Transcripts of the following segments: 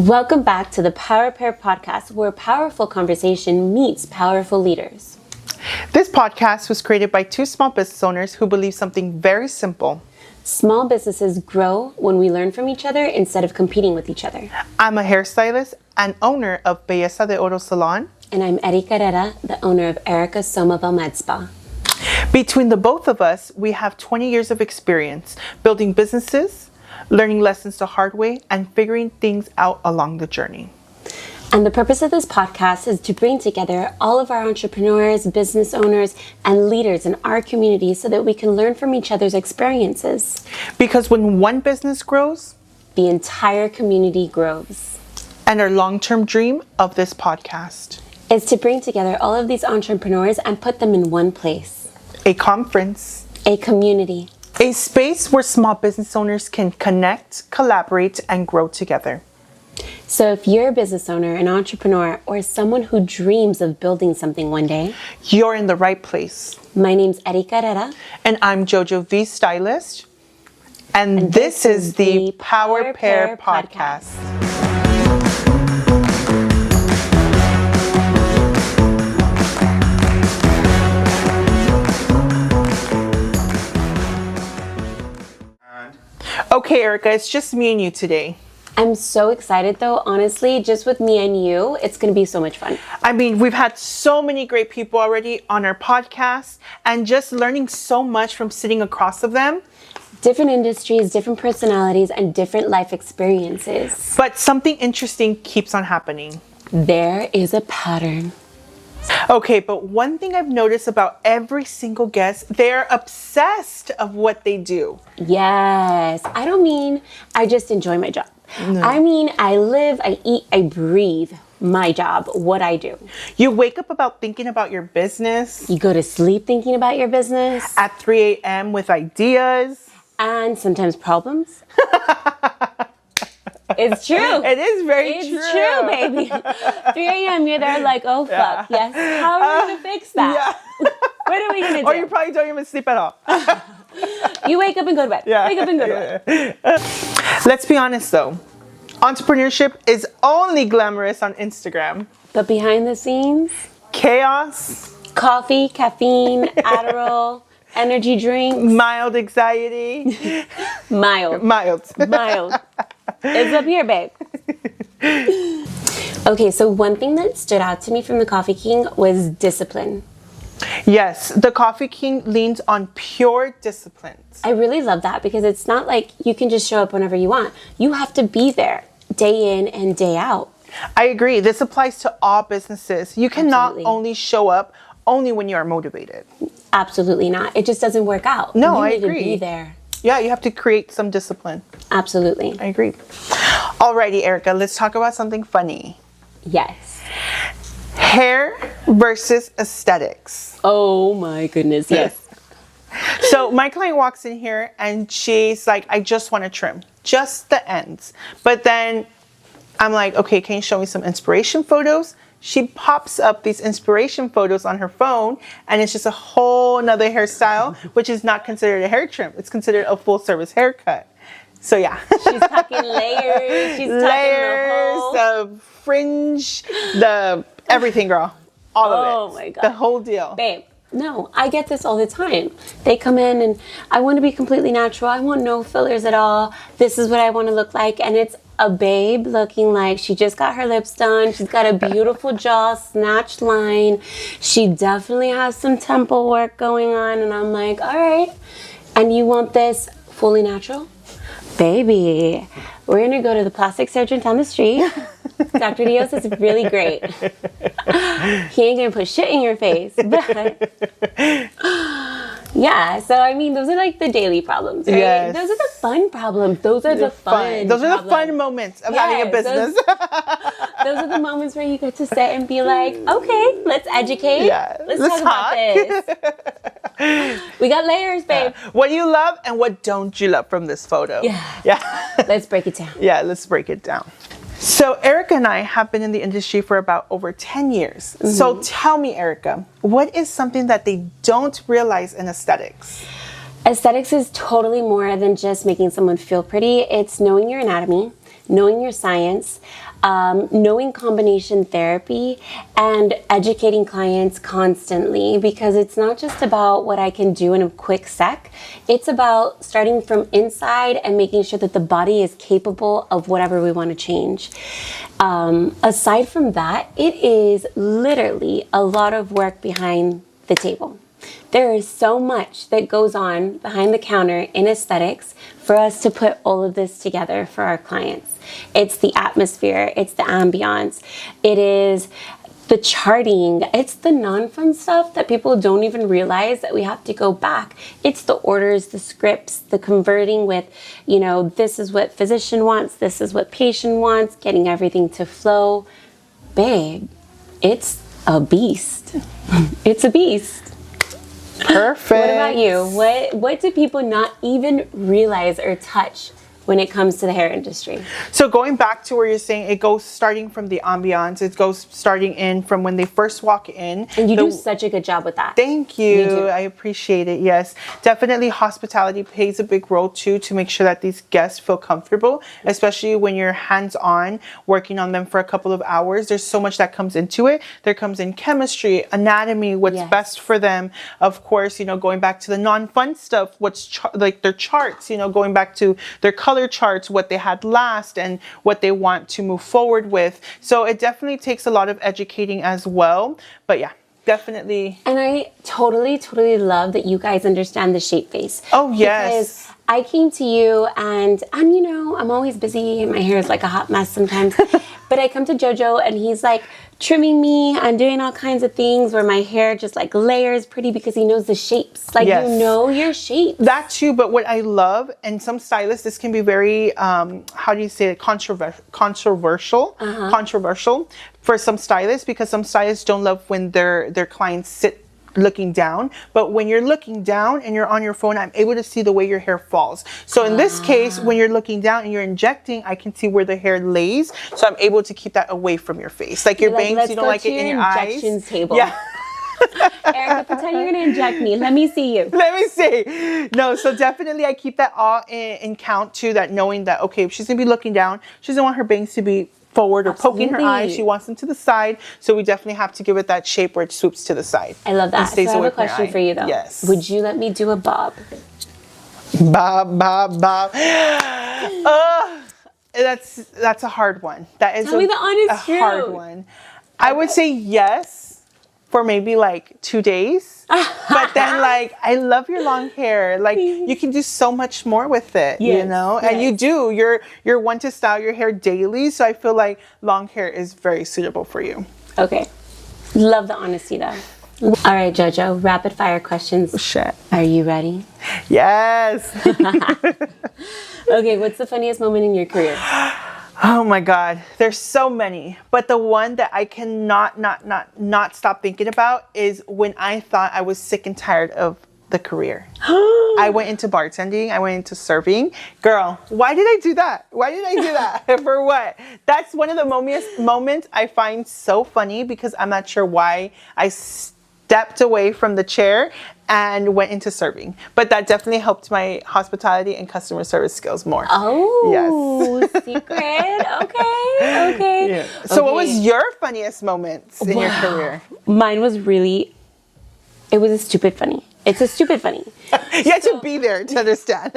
Welcome back to the Power Pair podcast, where powerful conversation meets powerful leaders. This podcast was created by two small business owners who believe something very simple. Small businesses grow when we learn from each other instead of competing with each other. I'm a hairstylist and owner of Belleza de Oro Salon. And I'm Erika Herrera, the owner of Erica Somaville Med Spa. Between the both of us, we have 20 years of experience building businesses, learning lessons the hard way, and figuring things out along the journey. And the purpose of this podcast is to bring together all of our entrepreneurs, business owners, and leaders in our community so that we can learn from each other's experiences. Because when one business grows, the entire community grows. And our long-term dream of this podcast is to bring together all of these entrepreneurs and put them in one place. A conference. A community. A space where small business owners can connect, collaborate, and grow together. So if you're a business owner, an entrepreneur, or someone who dreams of building something one day, you're in the right place. My name's Erika Herrera. And I'm Jojo V Stylist. And this is the Power Pair Podcast. Okay, Erika, it's just me and you today. I'm so excited though, honestly, just with me and you, it's going to be so much fun. I mean, we've had so many great people already on our podcast and just learning so much from sitting across of them. Different industries, different personalities, and different life experiences. But something interesting keeps on happening. There is a pattern. Okay, but one thing I've noticed about every single guest, they're obsessed of what they do. Yes. I don't mean I just enjoy my job. No. I mean, I live, I eat, I breathe my job, what I do. You wake up about thinking about your business. You go to sleep thinking about your business. At 3 a.m. with ideas. And sometimes problems. It's true. It is very true. It's true, baby. 3 a.m. you're there like, oh, fuck. Yeah. Yes. How are we going to fix that? Yeah. What are we going to do? Or you probably don't even sleep at all. You wake up and go to bed. Yeah. Wake up and go to bed. Let's be honest, though. Entrepreneurship is only glamorous on Instagram. But behind the scenes? Chaos. Coffee, caffeine, Adderall, energy drinks. Mild anxiety. Mild. It's up here, babe. Okay, so one thing that stood out to me from the Coffee King was discipline. Yes, the Coffee King leans on pure discipline. I really love that because it's not like you can just show up whenever you want. You have to be there day in and day out. I agree. This applies to all businesses. You cannot only show up only when you are motivated. Absolutely not. It just doesn't work out. No, I agree. You need to be there. Yeah, you have to create some discipline. Absolutely. I agree. Alrighty, Erika, let's talk about something funny. Yes. Hair versus aesthetics. Oh my goodness, yes. So my client walks in here and she's like, I just want to trim just the ends. But then I'm like, okay, can you show me some inspiration photos? She pops up these inspiration photos on her phone and it's just a whole nother hairstyle, which is not considered a hair trim. It's considered a full service haircut. So yeah. She's talking layers. She's talking the fringe, the everything, girl. All of it. Oh my God. The whole deal. Babe, no, I get this all the time. They come in and I want to be completely natural. I want no fillers at all. This is what I want to look like. And it's a babe looking like she just got her lips done. She's got a beautiful jaw, snatched line. She definitely has some temple work going on. And I'm like, all right. And you want this fully natural? Baby, we're going to go to the plastic surgeon down the street. Dr. Dios is really great. He ain't going to put shit in your face. But yeah, so I mean, those are like the daily problems, right? Yes. Those are the fun problems. Those are the fun. Those are the fun moments of having a business. Those are the moments where you get to sit and be like, okay, let's educate. Yeah, let's talk about this. We got layers, babe. What do you love and what don't you love from this photo? Yeah. Let's break it down. Yeah, let's break it down. So Erika and I have been in the industry for about over 10 years. Mm-hmm. So tell me, Erika, what is something that they don't realize in aesthetics? Aesthetics is totally more than just making someone feel pretty. It's knowing your anatomy, knowing your science, knowing combination therapy, and educating clients constantly, because it's not just about what I can do in a quick sec. It's about starting from inside and making sure that the body is capable of whatever we want to change. Aside from that, it is literally a lot of work behind the table. There is so much that goes on behind the counter in aesthetics for us to put all of this together for our clients. It's the atmosphere, it's the ambiance, it is the charting, it's the non-fun stuff that people don't even realize that we have to go back. It's the orders, the scripts, the converting with, this is what physician wants, this is what patient wants, getting everything to flow. Babe, it's a beast. It's a beast. Perfect. What about you? What do people not even realize or touch when it comes to the hair industry? So going back to where you're saying it goes starting from the ambiance, it goes starting in from when they first walk in. And you do such a good job with that. Thank you. I appreciate it. Yes, definitely hospitality plays a big role too, to make sure that these guests feel comfortable, especially when you're hands-on working on them for a couple of hours. There's so much that comes into it. There comes in chemistry, anatomy, what's best for them. Of course, going back to the non-fun stuff, what's like their charts, going back to their color charts, what they had last and what they want to move forward with. So it definitely takes a lot of educating as well. But yeah, definitely. And I totally love that you guys understand the shape face. Oh, yes. Because I came to you and I'm always busy and my hair is like a hot mess sometimes. But I come to Jojo and he's like trimming me. I'm doing all kinds of things where my hair just like layers pretty because he knows the shapes. Like you know your shape. That too, but what I love, and some stylists, this can be very, how do you say it, controversial for some stylists, because some stylists don't love when their clients sit looking down. But when you're looking down and you're on your phone, I'm able to see the way your hair falls. So in this case, when you're looking down and you're injecting, I can see where the hair lays. So I'm able to keep that away from your face. Like your bangs, you don't like it in your eyes. Table. Yeah. Erica, pretend you're gonna inject me. Let me see you. Let me see. No, so definitely I keep that all in count too, that knowing that, okay, if she's gonna be looking down, she doesn't want her bangs to be forward or poking her eyes. She wants them to the side. So we definitely have to give it that shape where it swoops to the side. I love that. So I have a question for you though. Yes. Would you let me do a bob? Bob. That's a hard one. That is Tell me the honest truth. Hard one. I would say yes for maybe like 2 days. But then like, I love your long hair. Like you can do so much more with it, and you do. You're one to style your hair daily. So I feel like long hair is very suitable for you. Okay. Love the honesty though. All right, Jojo, rapid fire questions. Shit. Are you ready? Yes. Okay, what's the funniest moment in your career? Oh my God, there's so many. But the one that I cannot not stop thinking about is when I thought I was sick and tired of the career. I went into bartending. I went into serving. Girl, why did I do that? Why did I do that? For what? That's one of the moments I find so funny, because I'm not sure why I stepped away from the chair and went into serving. But that definitely helped my hospitality and customer service skills more. Oh, yes. Secret. Okay. Yeah. So what was your funniest moments in your career? Mine was it was a stupid funny. It's a stupid funny. You had to be there to understand.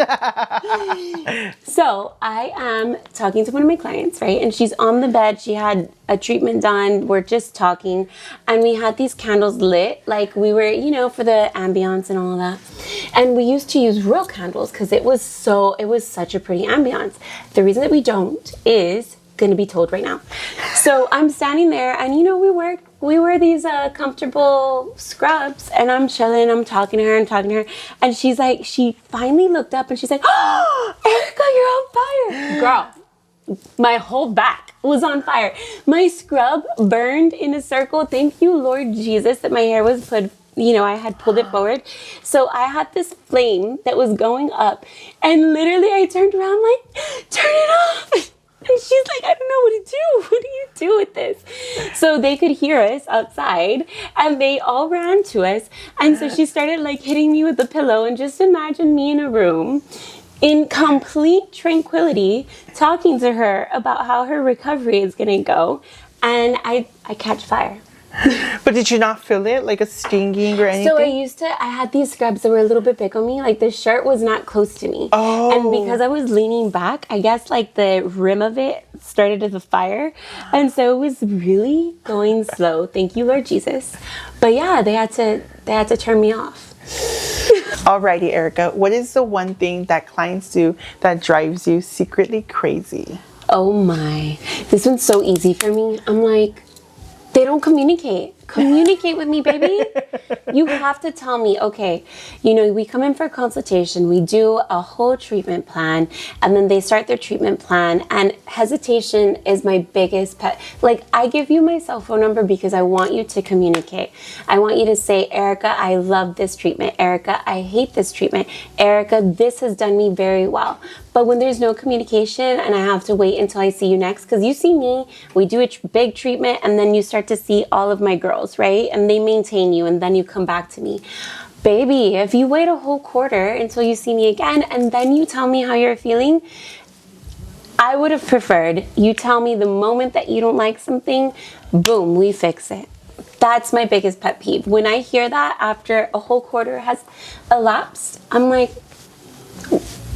So I am talking to one of my clients, right? And she's on the bed. She had a treatment done. We're just talking. And we had these candles lit. Like we were, for the ambiance and all of that. And we used to use real candles because it was such a pretty ambiance. The reason that we don't is going to be told right now. So I'm standing there and we wear these comfortable scrubs, and I'm chilling, I'm talking to her, and she's like, she finally looked up and she's like, "Oh, Erica, you're on fire." Girl, my whole back was on fire. My scrub burned in a circle. Thank you, Lord Jesus, that my hair was put, I had pulled it forward. So I had this flame that was going up, and literally I turned around like, "Turn it off." And she's like, "I don't know what to do. What do you do with this?" So they could hear us outside and they all ran to us. And so she started like hitting me with the pillow, and just imagine me in a room in complete tranquility, talking to her about how her recovery is going to go. And I catch fire. But did you not feel it, like a stinging or anything? So I had these scrubs that were a little bit big on me. Like the shirt was not close to me. Oh. And because I was leaning back, I guess like the rim of it started as a fire. And so it was really going slow. Thank you, Lord Jesus. But yeah, they had to turn me off. Alrighty, Erica. What is the one thing that clients do that drives you secretly crazy? Oh my. This one's so easy for me. I'm like, they don't communicate. Communicate with me, baby. You have to tell me, okay, we come in for a consultation, we do a whole treatment plan, and then they start their treatment plan, and hesitation is my biggest pet. Like, I give you my cell phone number because I want you to communicate. I want you to say, Erica, I love this treatment. Erica, I hate this treatment. Erica, this has done me very well. But when there's no communication and I have to wait until I see you next, because you see me, we do a big treatment, and then you start to see all of my girls, right? And they maintain you, and then you come back to me. Baby, if you wait a whole quarter until you see me again, and then you tell me how you're feeling, I would have preferred you tell me the moment that you don't like something, boom, we fix it. That's my biggest pet peeve. When I hear that after a whole quarter has elapsed, I'm like,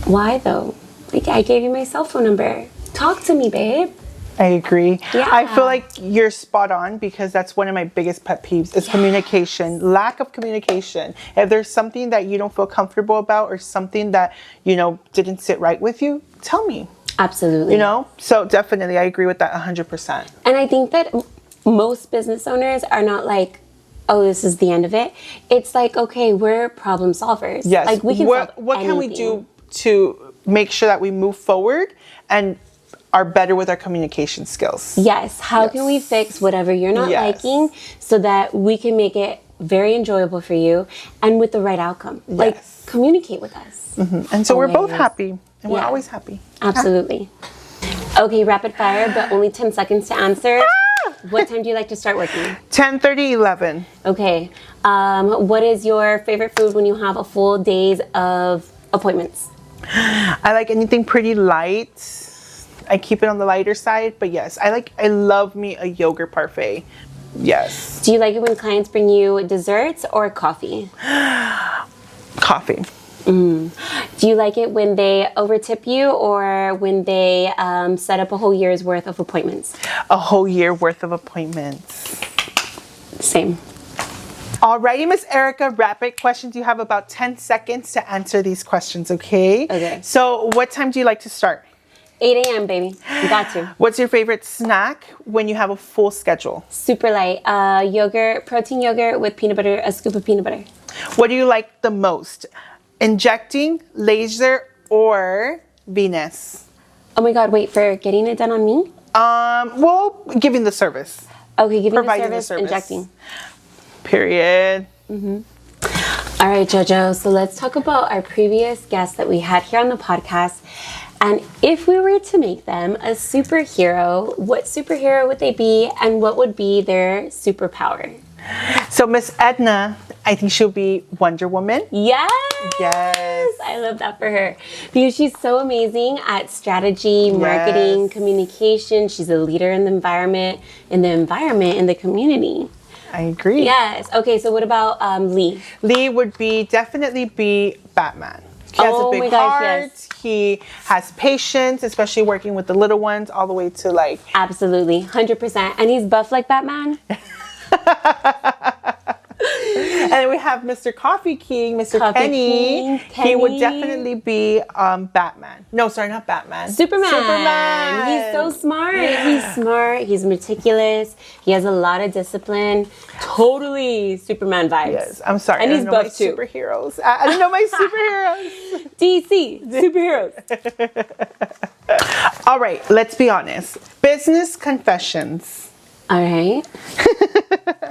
why though? Like, I gave you my cell phone number. Talk to me, babe. I agree. Yeah. I feel like you're spot on because that's one of my biggest pet peeves is communication, lack of communication. If there's something that you don't feel comfortable about or something that, didn't sit right with you, tell me. Absolutely. So definitely I agree with that 100%. And I think that most business owners are not like, oh, this is the end of it. It's like, okay, we're problem solvers. Yes. Like, we can solve What can we anything. do to make sure that we move forward and are better with our communication skills? Yes. How can we fix whatever you're not liking so that we can make it very enjoyable for you and with the right outcome? Like, communicate with us. And so we're both Always. happy and we're Yeah. always happy. Absolutely. Okay, rapid fire, but only 10 seconds to answer. What time do you like to start working? 10:30, 11. Okay. What is your favorite food when you have a full days of appointments? I like anything pretty light. I keep it on the lighter side, but yes, I love me a yogurt parfait. Yes. Do you like it when clients bring you desserts or coffee? Coffee. Do you like it when they overtip you or when they set up a whole year's worth of appointments? A whole year worth of appointments. Same. Alrighty, Miss Erica, rapid questions. You have about 10 seconds to answer these questions, okay? Okay. So what time do you like to start? 8 a.m., baby. You got to. What's your favorite snack when you have a full schedule? Super light. Yogurt, protein yogurt with peanut butter, a scoop of peanut butter. What do you like the most? Injecting, laser, or Venus? Oh my God, wait, for getting it done on me? Well, giving the service. Okay, giving Providing the service, injecting. Period. All right, JoJo, so let's talk about our previous guests that we had here on the podcast. And if we were to make them a superhero, what superhero would they be and what would be their superpower? So Miss Edna, I think she'll be Wonder Woman. Yes! Yes. I love that for her. Because she's so amazing at strategy, marketing, Yes. communication. She's a leader in the environment, in the community. I agree. Yes. Okay, so what about Lee? Lee would definitely be Batman. He has Oh a big my gosh, heart. yes. He has patience, especially working with the little ones, all the way to like. Absolutely, 100%. And he's buff like Batman? And then we have Mr. Coffee King, Mr. Coffee Kenny. King, He would Kenny. definitely be Batman. No, sorry, not Batman. Superman. Superman. He's so smart. He's smart. He's meticulous. He has a lot of discipline. Totally Superman vibes. Yes, I'm sorry. And I he's don't know buff my too. superheroes. I don't know my superheroes. DC, superheroes. All right, let's be honest. Business confessions. All right.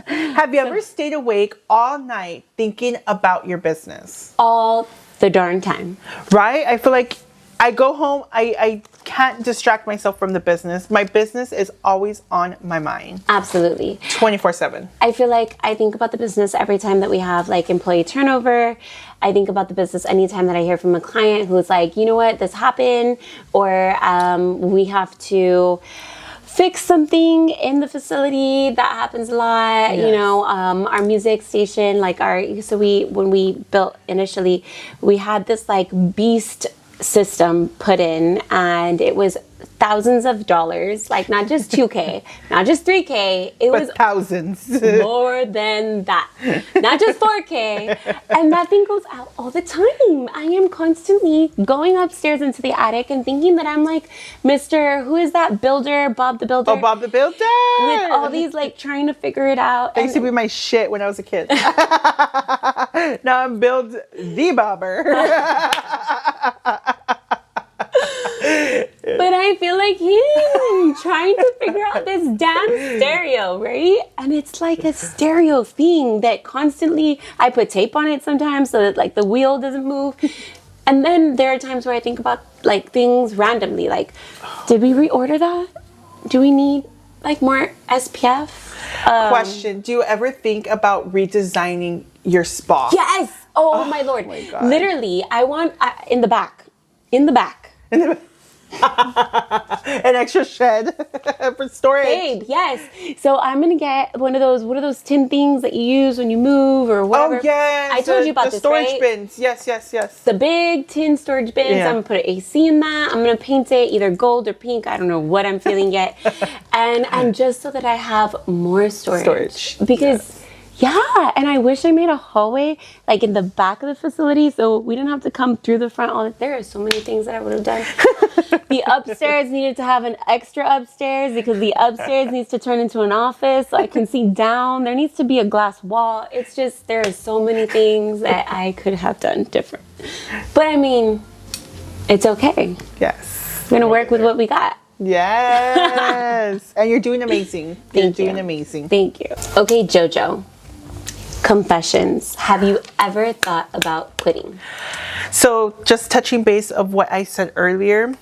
Have you ever stayed awake all night thinking about your business? All the darn time. Right? I feel like I go home, I can't distract myself from the business. My business is always on my mind. Absolutely. 24/7. I feel like I think about the business every time that we have like employee turnover. I think about the business anytime that I hear from a client who's like, you know what, this happened, or we have to fix something in the facility. That happens a lot. Yes. You know, our music station, like when we built initially, we had this like beast system put in, and it was thousands of dollars, like not just 2K, not just 3K, it was thousands. more than that, not just 4K. And that thing goes out all the time. I am constantly going upstairs into the attic and thinking that I'm like Mr. Who is that builder, Bob the Builder? Oh, Bob the Builder! With all these like trying to figure it out. That used to be my shit when I was a kid. Now I'm Build the Bobber. But I feel like him trying to figure out this damn stereo, right? And it's like a stereo thing that constantly, I put tape on it sometimes so that like the wheel doesn't move. And then there are times where I think about like things randomly, like, did we reorder that? Do we need like more SPF? Question, do you ever think about redesigning your spa? Yes! Oh my Lord. my God. Literally, I want, in the back. An extra shed for storage. Babe, yes. So I'm gonna get one of those tin things that you use when you move or whatever. Oh yes. I told you about the this, storage right? bins. Yes. The big tin storage bins. Yeah. I'm gonna put an AC in that. I'm gonna paint it either gold or pink. I don't know what I'm feeling yet. and just so that I have more storage. Because yeah, and I wish I made a hallway like in the back of the facility so we didn't have to come through the front. There are so many things that I would have done. The upstairs needed to have an extra upstairs because the upstairs needs to turn into an office so I can see down. There needs to be a glass wall. It's just, there are so many things that I could have done different. But I mean, it's okay. Yes. We're gonna work with what we got. Yes. And you're doing amazing. You're doing amazing. Thank you. Okay, JoJo. Confessions. Have you ever thought about quitting? So just touching base of what I said earlier,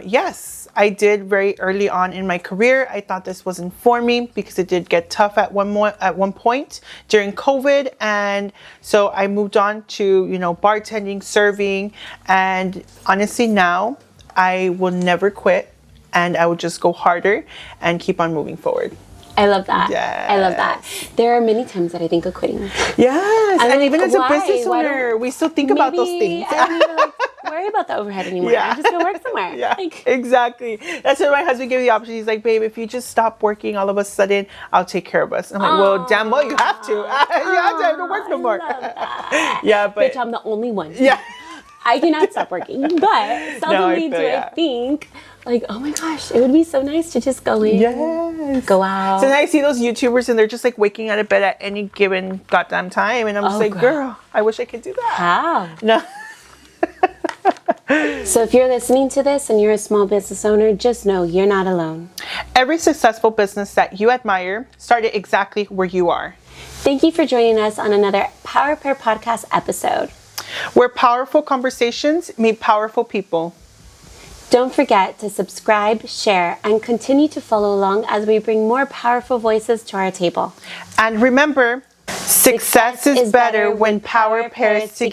yes, I did very early on in my career. I thought this wasn't for me because it did get tough at one point during COVID, and so I moved on to bartending, serving, and honestly now I will never quit, and I would just go harder and keep on moving forward. I love that. Yes. I love that. There are many times that I think of quitting. Yes, and like, even as a why? business owner, we still think about those things. I don't even worry about the overhead anymore. Yeah. I'm just gonna work somewhere. Yeah, Like, exactly. That's what my husband gave me the option. He's like, babe, if you just stop working all of a sudden, I'll take care of us. I'm like, well, damn well, you have to. You have to work no more. I love that. Yeah, but Bitch, I'm the only one. yeah. I cannot stop working. But seldomly do I think, like, oh my gosh, it would be so nice to just go in, Yes. go out. So then I see those YouTubers and they're just like waking out of bed at any given goddamn time. And I'm just like, girl, I wish I could do that. How? No. So if you're listening to this and you're a small business owner, just know you're not alone. Every successful business that you admire started exactly where you are. Thank you for joining us on another Power Pair Podcast episode. Where powerful conversations meet powerful people. Don't forget to subscribe, share, and continue to follow along as we bring more powerful voices to our table. And remember, success is better when power pairs together.